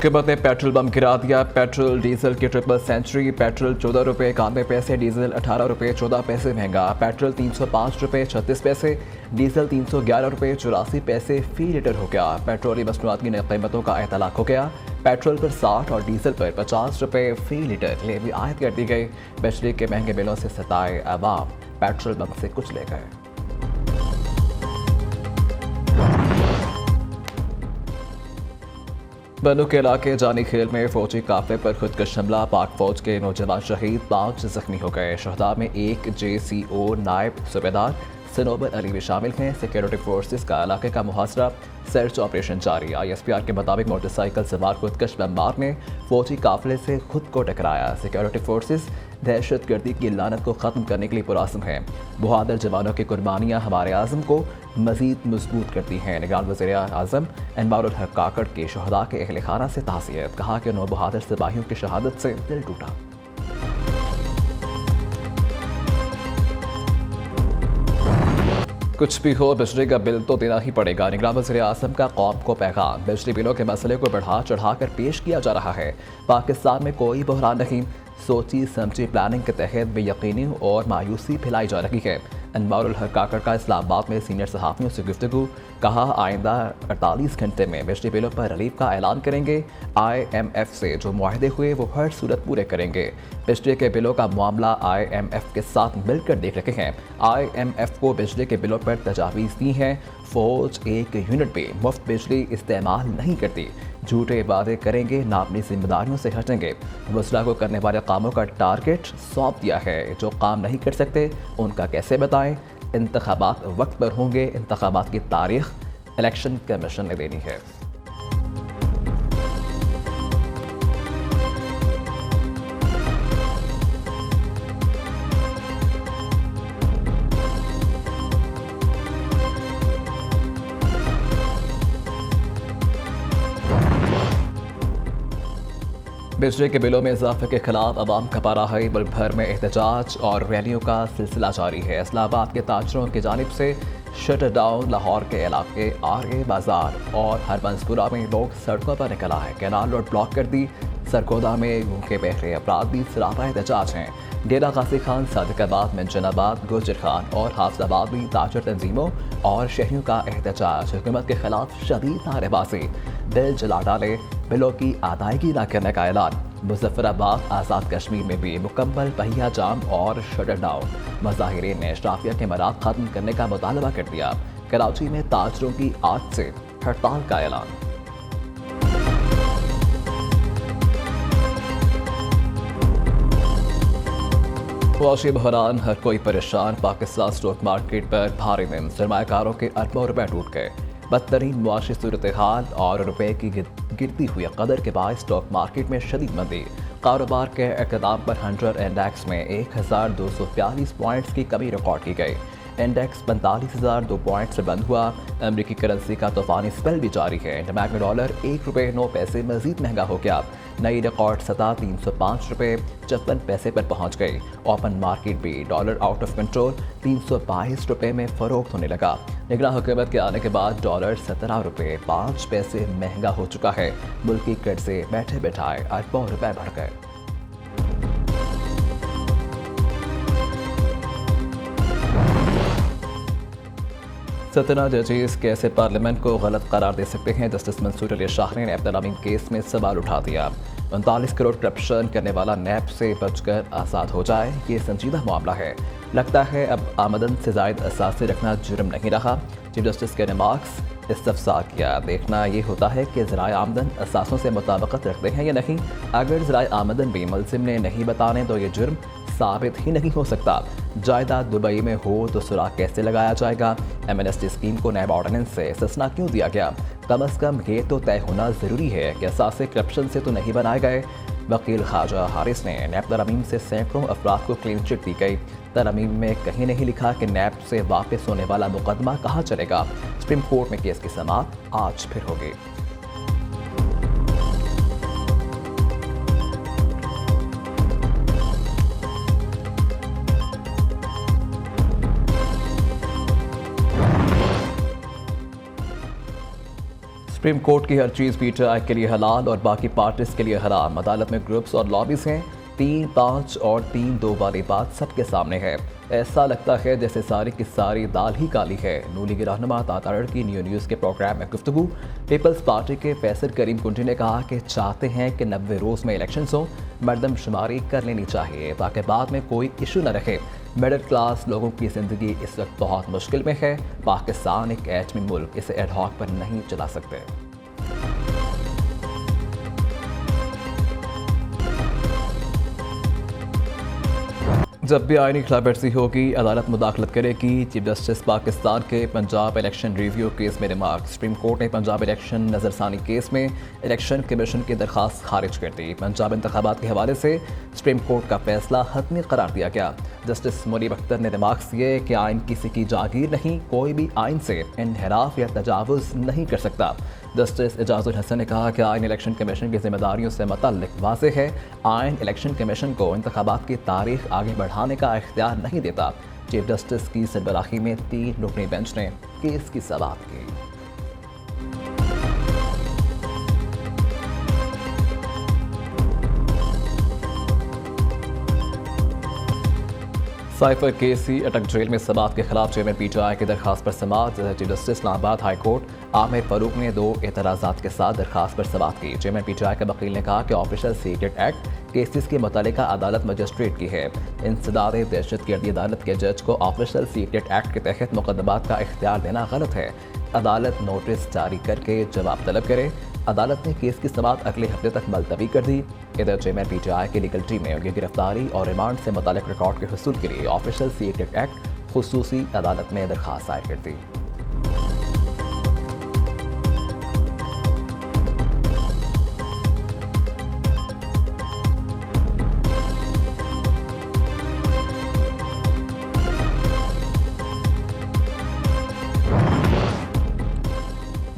हुकूमत ने petrol bomb गिरा दिया। पेट्रोल डीजल की ट्रिपल सेंचुरी। पेट्रोल 14 रुपये 91 पैसे, डीजल 18 रुपये 14 पैसे महंगा। पेट्रोल 305 रुपये 36 पैसे, डीजल 311 रुपये 84 पैसे फी लीटर हो गया। पेट्रोलियम मसनूआत की नई कीमतों का एतलाक हो गया। पेट्रोल पर 60 और डीजल पर 50 रुपये फी लीटर लेवी आयद कर दी गई। बिजली के महंगे बिलों से सताए अवाम पेट्रोल बम से कुछ ले गए। बनू के इलाके जानी खेल में फौजी काफले पर खुदकश हमला। पाक फौज के नौजवान शहीद, 5 जख्मी हो गए। शहदा में एक JCO नायब सूबेदार सनोबर अली भी शामिल हैं। सिक्योरिटी फोर्सेस का इलाके का मुहासरा, सर्च ऑपरेशन जारी। ISPR के मुताबिक मोटरसाइकिल सवार खुदकश बमबार ने फौजी काफले से खुद को टकराया। सिक्योरिटी फोर्सेस दहशतगर्दी की लानत को ख़त्म करने के लिए पुरआज़म हैं। बहादुर जवानों की कुर्बानियाँ हमारे आज़म को मज़ीद मजबूत करती हैं। निगरान वज़ीर आज़म एनवारुल हक काकड़ के शहदा के अहल खाना से ताज़ियत। कहा कि 9 बहादुर सिपाहियों की शहादत से दिल टूटा। कुछ भी हो, बिजली का बिल तो देना ही पड़ेगा। निगरान वज़ीर आज़म का कौम को पैगाम। बिजली बिलों के मसले को बढ़ा चढ़ाकर पेश किया जा रहा है। पाकिस्तान में कोई बहरान नहीं, सोची समझी प्लानिंग के तहत बेयकीनी और मायूसी फैलाई जा रही है। अनवारुल हक काकड़ का इस्लामाबाद में सीनियर सहाफ़ियों से गुफ्तगू। कहा, आइंदा 48 घंटे में बिजली बिलों पर रिलीफ का ऐलान करेंगे। IMF से जो मुआहदे हुए वो हर सूरत पूरे करेंगे। बिजली के बिलों का मामला IMF के साथ मिलकर देख रहे हैं। IMF को बिजली के बिलों पर तजावीज़ दी हैं। फौज एक यूनिट भी मुफ्त बिजली इस्तेमाल नहीं करती। झूठे वादे करेंगे, ना अपनी जिम्मेदारियों से हटेंगे। वज़रा को करने वाले कामों का टारगेट सौंप दिया है। जो काम नहीं कर सकते उनका कैसे बताएं। इंतखाबात वक्त पर होंगे। इंतखाबात की तारीख इलेक्शन कमीशन ने देनी है। बिजली के बिलों में इजाफे के खिलाफ अवाम का पारा है। मुल्क भर में एहतजाज और रैलियों का सिलसिला जारी है। इस्लामाबाद के ताजरों की जानिब से शटर डाउन। लाहौर के इलाके RA बाजार और हरबंसपुरा में लोग सड़कों पर निकला है। कैनाल रोड ब्लॉक कर दी। सरगोदा में भूखे बहरे अफराद भी सरापा एहतजाज हैं। डेरा गाजी खान, सादिकाबाद, मंजनाबाद, गुजर खान और हाफजाबाद में ताजर तंजीमों और शहरियों का एहतजाज। हुकूमत के खिलाफ शदीद नारेबाजी। बिल जला डाले, बिलों की अदायगी न करने का ऐलान। मुजफ्फराबाद, आज़ाद कश्मीर में भी मुकम्मल पहिया जाम और शटर डाउन। मुजाहिरीन ने अशराफिया के मराद खत्म करने का मुतालबा कर दिया। कराची में ताजरों की आज से हड़ताल का ऐलान। फौजी बहरान, हर कोई परेशान। पाकिस्तान स्टॉक मार्केट पर भारी दिन। सरमायाकारों के अरबों रुपए टूट गए। बदतरीन मुआशी सूरत हाल और रुपए की गिरती हुई कदर के बाद स्टॉक मार्केट में शदीद मंदी। कारोबार के इक़्तिदाम पर 100 इंडेक्स में 1242 पॉइंट्स की कमी रिकॉर्ड की गई। इंडेक्स 45,002 पॉइंट से बंद हुआ। अमरीकी करेंसी का तूफानी स्पेल भी जारी है। डैमेक में डॉलर 1 रुपये 9 पैसे मजीद महंगा हो गया। नई रिकॉर्ड सतह 305 रुपये 54 पैसे पर पहुंच गई। ओपन मार्केट भी डॉलर आउट ऑफ कंट्रोल 322 रुपये में फरोख्त होने लगा। निगरान हुकूमत के आने के बाद डॉलर 17 रुपये 5 पैसे महंगा हो चुका है। मुल्की कर्जे बैठे बैठाए अरबों रुपए बढ़ गए। सतना जजेस कैसे पार्लियामेंट को गलत करार दे सकते हैं। जस्टिस मंसूर अली शाह ने अब्दुल अमीन केस में सवाल उठा दिया। 39 करोड़ करप्शन करने वाला नैब से बचकर आज़ाद हो जाए, ये संजीदा मामला है। लगता है अब आमदन से ज़ायद असासे रखना जुर्म नहीं रहा। चीफ जस्टिस के रिमार्क्स इस्तफसार किया। देखना ये होता है कि ज़राए आमदन असासों से मुताबिकत रखते हैं या नहीं। अगर ज़राए आमदन भी मुलजिम ने नहीं बताने तो ये जुर्म साबित ही नहीं हो सकता। जायदाद दुबई में हो तो सुराग कैसे लगाया जाएगा। एमएनएसटी स्कीम को नैब ऑर्डिनेंस से इस्तिस्ना क्यों दिया गया। कम अज़ कम ये तो तय होना ज़रूरी है कि असासे करप्शन से तो नहीं बनाए गए। वकील ख्वाजा हारिस ने नैब तरमीम से सैकड़ों अफराद को क्लीन चिट दी गई। तरमीम में कहीं नहीं लिखा कि नैब से वापस होने वाला मुकदमा कहाँ चलेगा। सुप्रीम कोर्ट में केस की समाअत आज फिर होगी। सुप्रीम कोर्ट की हर चीज़ पीटीआई के लिए हलाल और बाकी पार्टीज के लिए हराम। अदालत में ग्रुप्स और लॉबीज हैं। 3, 5 और 3, 2 वाली बात सबके सामने है। ऐसा लगता है जैसे सारी की सारी दाल ही काली है। नून लीग रहनुमा तातारड़ की न्यूज़ के प्रोग्राम में गुफ्तगू। पीपल्स पार्टी के फैसल करीम कुंटी ने कहा कि चाहते हैं कि 90 रोज़ में इलेक्शन हो, मरदमशुमारी कर लेनी चाहिए ताकि बाद में कोई इशू न रहे। मिडिल क्लास लोगों की ज़िंदगी इस वक्त बहुत मुश्किल में है। पाकिस्तान एक एटमी मुल्क, इसे एडहॉक पर नहीं चला सकते। जब भी आईनी खिलाफवर्जी होगी अदालत मुदाखलत करेगी। चीफ जस्टिस पाकिस्तान के पंजाब इलेक्शन रिव्यू केस में रिमार्क। सुप्रीम कोर्ट ने पंजाब इलेक्शन नजरसानी केस में इलेक्शन कमीशन की दरखास्त खारिज कर दी। पंजाब इंतखाबात के हवाले से सुप्रीम कोर्ट का फैसला हतमी करार दिया गया। जस्टिस मुनीब अख्तर ने रिमार्क्स दिए कि आइन किसी की जागीर नहीं, कोई भी आइन से इनहराफ या तजावुज़ नहीं कर सकता। जस्टिस एजाजुल हसन ने कहा कि आइन इलेक्शन कमीशन की जिम्मेदारियों से मुतल्लिक वाज़ेह है। आइन इलेक्शन कमीशन को इंतखाबात की तारीख आगे बढ़ाने का इख्तियार नहीं देता। चीफ जस्टिस की सरबराही में 3 रुकनी बेंच ने केस की समाअत की। साइफर केसी अटक जेल में समाअत के खिलाफ चेयरमैन पीटीआई की दरखास्त पर समाअत। Chief justice Islamabad high court Aamir Farooq ने 2 एतराज़ात के साथ दरखास्त पर समाअत की। चेयरमैन पीटीआई के वकील ने कहा कि ऑफिशियल सीक्रेट एक्ट केसेस की मुतालिका अदालत मजिस्ट्रेट की है। इंसदाद दहशतगर्दी अदालत के जज को ऑफिशियल सीक्रेट एक्ट के तहत मुकदमात का इख्तियार देना गलत है। अदालत नोटिस जारी करके जवाब तलब करे। अदालत ने केस की समाअत अगले हफ्ते तक मुलतवी कर दी। इधर चेयरमैन पीटीआई की लीगल टीम ने उनकी गिरफ्तारी और रिमांड से मुतालिक रिकॉर्ड के हुसूल के लिए ऑफिशियल सीक्रेट एक्ट खुसूसी अदालत में दरखास्त दायर कर दी।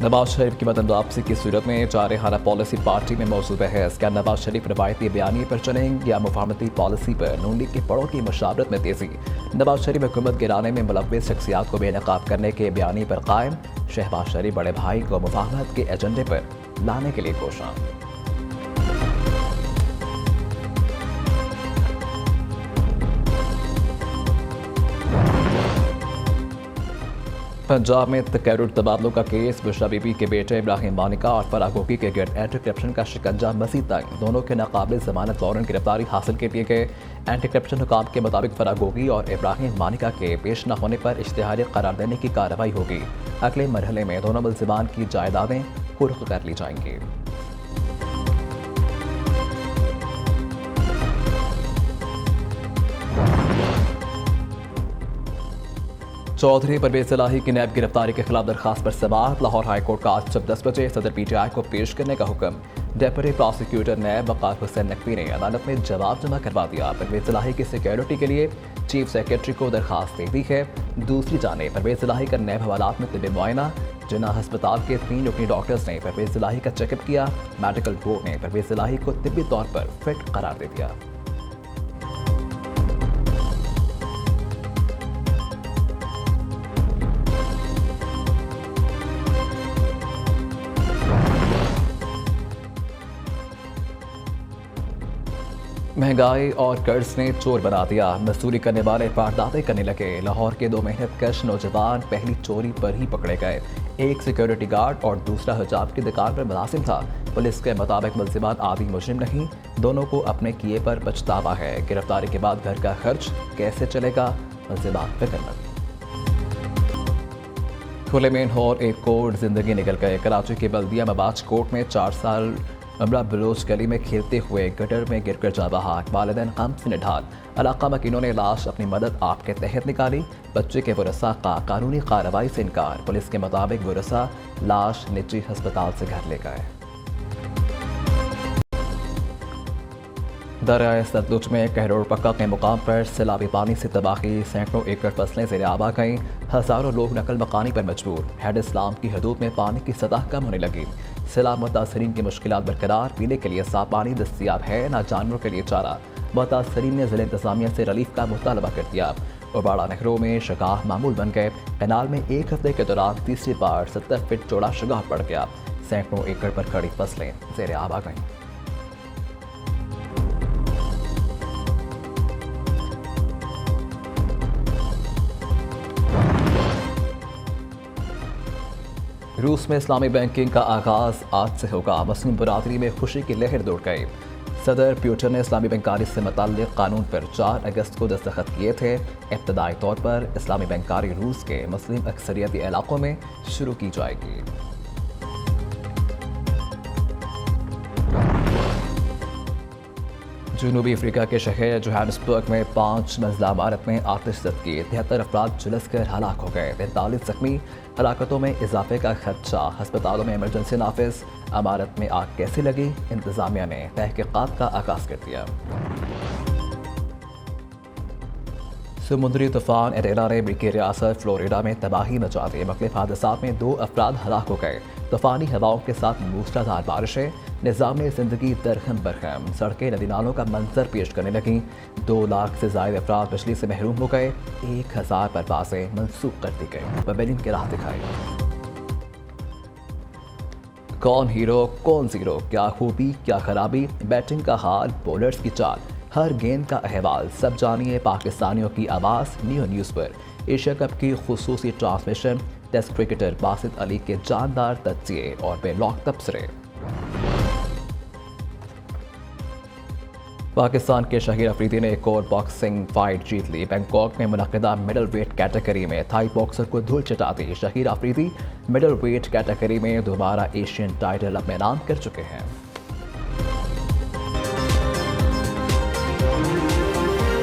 नवाज शरीफ की वतन वापसी की सूरत में चारखाना पॉलिसी पार्टी में मौजूद बहस। क्या नवाज शरीफ रवायती बयानी पर चलेंगे या मुफाहमती पॉलिसी पर? नून लीग के पड़ों की मुशावरत में तेजी। नवाज शरीफ हुकूमत गिराने में मुलव्विस शख्सियात को बेनकाब करने के बयानी पर कायम। शहबाज शरीफ बड़े भाई को मुफाहमत के एजेंडे पर लाने के लिए कोशां। पंजाब में तकर्रुर तबादलों का केस। बुशरा बीबी के बेटे इब्राहिम मानिका और फराह गोगी के गिरद एंटी करप्शन का शिकंजा मज़ीद तंग। दोनों के नाकाबिल जमानत वारंट गिरफ्तारी हासिल कर लिए गए। एंटी करप्शन हुकाम के मुताबिक फराह गोगी और इब्राहिम मानिका के पेश न होने पर इश्तिहारी करार देने की कार्रवाई होगी। अगले मरहले में दोनों मुल्जिमान की जायदादें कुर्क कर ली जाएंगी। चौधरी परवेज इलाही की नैब गिरफ्तारी के खिलाफ दरखास्त पर समाअत। लाहौर हाई कोर्ट का आज सुबह 10 बजे सदर पीटीआई को पेश करने का हुक्म। डेप्यूटी प्रोसिक्यूटर नैब वक़ार हुसैन नकवी ने अदालत में जवाब जमा करवा दिया। परवेज इलाही की सिक्योरिटी के लिए चीफ सेक्रेटरी को दरखास्त दे दी है। दूसरी जाने परवेज इलाही का नैब हवालात में तिब्बी मुआयना। जिन्ना अस्पताल के 3 रुकनी डॉक्टर्स ने परवेज इलाही का चेकअप किया। मेडिकल बोर्ड ने परवेज इलाही को तिब्बी तौर पर फिट करार दे दिया। महंगाई और कर्ज ने चोर बना दिया। मजदूरी करने वाले वारदातें करने लगे। लाहौर के 2 मेहनत कश नौजवान पहली चोरी पर ही पकड़े गए। एक सिक्योरिटी गार्ड और दूसरा हिजाब की दुकान पर मुलाजिम था। पुलिस के मुताबिक मुल्जिमान आदि मुजरिम नहीं, दोनों को अपने किए पर पछतावा है। गिरफ्तारी के बाद घर का खर्च कैसे चलेगा, मुल्जिमान फिक्रमंद। खुले में और एक कोड जिंदगी निकल गए। कराची के बल्दिया मबाज कोर्ट में 4 साल अमरा बलोच गली में खेलते हुए गटर में गिरकर जा बहा। वालिदैन गम से निढाल। इलाका मकीनों ने लाश अपनी मदद आप के तहत निकाली। बच्चे के वरसा का कानूनी कार्रवाई से इनकार। पुलिस के मुताबिक वरसा लाश निजी अस्पताल से घर ले गए। दरियाए सतलुज में कहरोड़ पक्का के मुकाम पर सैलाबी पानी से तबाही। सैकड़ों एकड़ फसलें ज़ेर आब आ गईं। हज़ारों लोग नकल मकानी पर मजबूर। हेड इस्लाम की हदूद में पानी की सतह कम होने लगी। सैलाब मुतासरीन की मुश्किलात बरकरार। पीने के लिए साफ पानी दस्तियाब है, ना जानवरों के लिए चारा। मुतासरीन ने ज़िला इंतज़ामिया से रिलीफ का मुतालबा कर दिया। उबाड़ा नहरों में शगाह मामूल बन गए। कैनाल में एक हफ्ते के दौरान तीसरी बार 70 फीट चौड़ा शगाह पड़ गया। सैकड़ों एकड़ पर खड़ी फसलें ज़ेरे आब आ गईं। रूस में इस्लामी बैंकिंग का आगाज आज से होगा। मुस्लिम बरादरी में खुशी की लहर दौड़ गई। सदर प्यूटन ने इस्लामी बैंकारी से मुताल्लिक़ कानून पर 4 अगस्त को दस्तखत किए थे। इब्तदाई तौर पर इस्लामी बैंकारी रूस के मुस्लिम अक्सरियती इलाकों में शुरू की जाएगी। जनूबी अफ्रीका के शहर जोहान्सबर्ग में 5 मंजिला इमारत में आतिश ज़द की 73 अफराद झुलस कर हलाक हो गए। 45 जख्मी। हलाकतों में इजाफे का खदशा। अस्पतालों में इमरजेंसी नाफिज। इमारत में आग कैसे लगी, इंतजामिया ने तहकीकात का आगाज कर दिया। समुद्री तूफान एरेना ने अमरीकी रियासत फ्लोरिडा में तबाही मचा दी। मुख्तलिफ हादसात में 2 अफराद हलाक हो गए। तूफानी हवाओं के साथ मूसलाधार बारिशें। निज़ाम ज़िंदगी दरहम बरहम। सड़कें नदी नालों का मंजर पेश करने लगीं। 2 लाख से ज़ायद अफराद बिजली से महरूम हो गए। 1000 परवाजें मनसूख कर दी गई। पवेलियन की राह दिखाई। कौन हीरो कौन जीरो, क्या खूबी क्या खराबी, बैटिंग का हाल, बॉलर्स की चाल, हर गेंद का अहवाल, सब जानिए पाकिस्तानियों की आवाज़ नियो न्यूज़ पर। एशिया कप की खुसूसी transmission. Test cricketer Basit Ali के जानदार तज्जिए और बेलौक तबसरे। पाकिस्तान के शहीर अफरीदी ने एक और बॉक्सिंग फाइट जीत ली। बैंकॉक में मुनक़िदा मिडल वेट कैटेगरी में थाई बॉक्सर को धूल चटा दी। Shaheer Afridi middle weight category में दोबारा एशियन टाइटल अपने नाम कर चुके हैं।